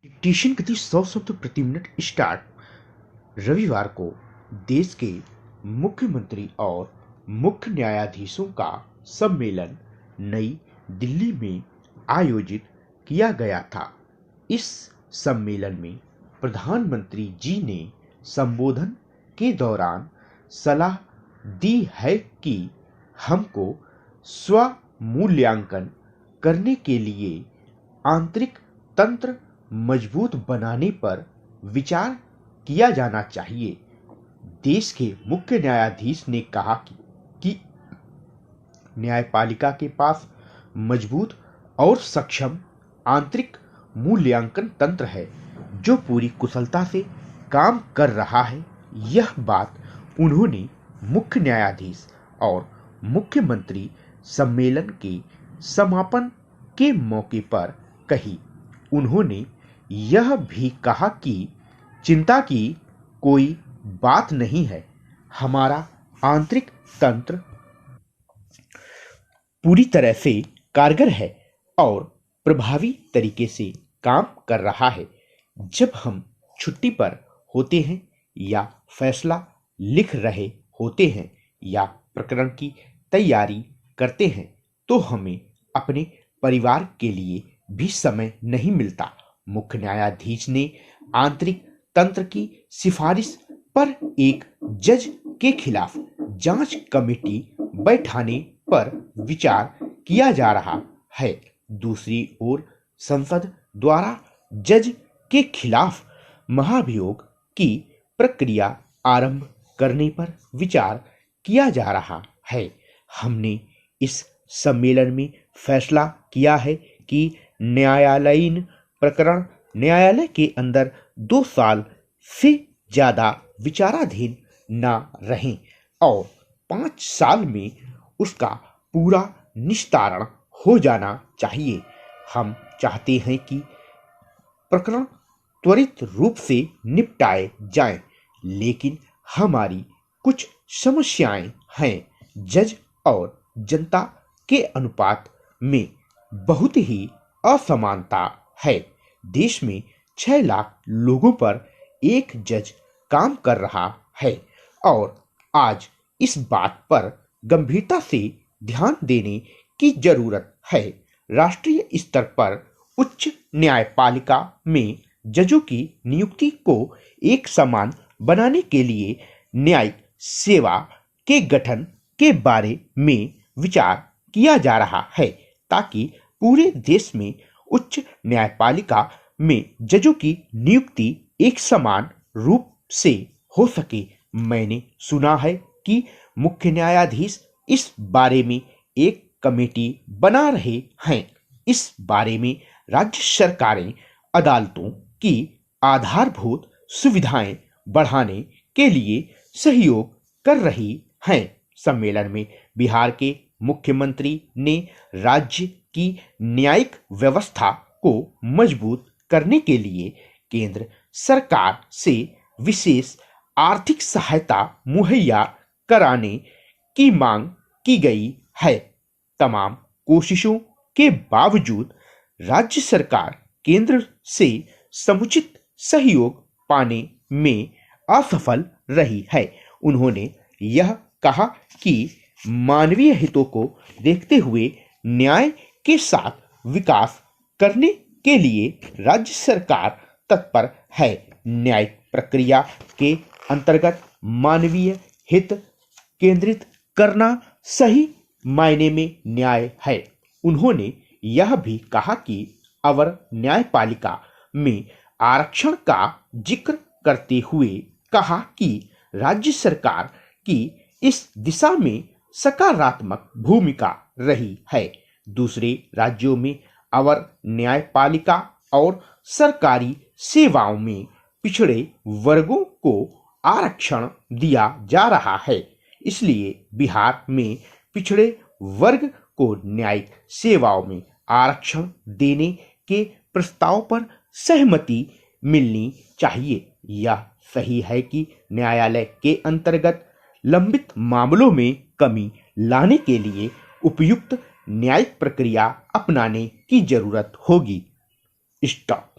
Dictation गति 100 शब्द प्रति मिनट स्टार्ट। रविवार को देश के मुख्यमंत्री और मुख्य न्यायाधीशों का सम्मेलन नई दिल्ली में आयोजित किया गया था। इस सम्मेलन में प्रधानमंत्री जी ने संबोधन के दौरान सलाह दी है कि हमको स्व-मूल्यांकन करने के लिए आंतरिक तंत्र मजबूत बनाने पर विचार किया जाना चाहिए। देश के मुख्य न्यायाधीश ने कहा कि न्यायपालिका के पास मजबूत और सक्षम आंतरिक मूल्यांकन तंत्र है जो पूरी कुशलता से काम कर रहा है। यह बात उन्होंने मुख्य न्यायाधीश और मुख्यमंत्री सम्मेलन के समापन के मौके पर कही। उन्होंने यह भी कहा कि चिंता की कोई बात नहीं है, हमारा आंतरिक तंत्र पूरी तरह से कारगर है और प्रभावी तरीके से काम कर रहा है। जब हम छुट्टी पर होते हैं या फैसला लिख रहे होते हैं या प्रकरण की तैयारी करते हैं तो हमें अपने परिवार के लिए भी समय नहीं मिलता। मुख्य न्यायाधीश ने आंतरिक तंत्र की सिफारिश पर एक जज के खिलाफ जांच कमेटी बैठाने पर विचार किया जा रहा है। दूसरी ओर संसद द्वारा जज के खिलाफ महाभियोग की प्रक्रिया आरंभ करने पर विचार किया जा रहा है। हमने इस सम्मेलन में फैसला किया है कि न्यायालयीन प्रकरण न्यायालय के अंदर 2 साल से ज्यादा विचाराधीन न रहें और 5 साल में उसका पूरा निस्तारण हो जाना चाहिए। हम चाहते हैं कि प्रकरण त्वरित रूप से निपटाए जाएं, लेकिन हमारी कुछ समस्याएं हैं। जज और जनता के अनुपात में बहुत ही असमानता है। देश में 6 लाख लोगों पर एक जज काम कर रहा है और आज इस बात पर गंभीरता से ध्यान देने की जरूरत है। राष्ट्रीय स्तर पर उच्च न्यायपालिका में जजों की नियुक्ति को एक समान बनाने के लिए न्यायिक सेवा के गठन के बारे में विचार किया जा रहा है ताकि पूरे देश में उच्च न्यायपालिका में जजों की नियुक्ति एक समान रूप से हो सके। मैंने सुना है कि मुख्य न्यायाधीश इस बारे में एक कमेटी बना रहे हैं। इस बारे में राज्य सरकारें अदालतों की आधारभूत सुविधाएं बढ़ाने के लिए सहयोग कर रही हैं। सम्मेलन में बिहार के मुख्यमंत्री ने राज्य की न्यायिक व्यवस्था को मजबूत करने के लिए केंद्र सरकार से विशेष आर्थिक सहायता मुहैया कराने की मांग की गई है। तमाम कोशिशों के बावजूद राज्य सरकार केंद्र से समुचित सहयोग पाने में असफल रही है। उन्होंने यह कहा कि मानवीय हितों को देखते हुए न्याय के साथ विकास करने के लिए राज्य सरकार तत्पर है। न्यायिक प्रक्रिया के अंतर्गत मानवीय हित केंद्रित करना सही मायने में न्याय है। उन्होंने यह भी कहा कि अवर न्यायपालिका में आरक्षण का जिक्र करते हुए कहा कि राज्य सरकार की इस दिशा में सकारात्मक भूमिका रही है। दूसरे राज्यों में अवर न्यायपालिका और सरकारी सेवाओं में पिछड़े वर्गों को आरक्षण दिया जा रहा है, इसलिए बिहार में पिछड़े वर्ग को न्यायिक सेवाओं में आरक्षण देने के प्रस्ताव पर सहमति मिलनी चाहिए। यह सही है कि न्यायालय के अंतर्गत लंबित मामलों में कमी लाने के लिए उपयुक्त न्यायिक प्रक्रिया अपनाने की जरूरत होगी। स्टॉप।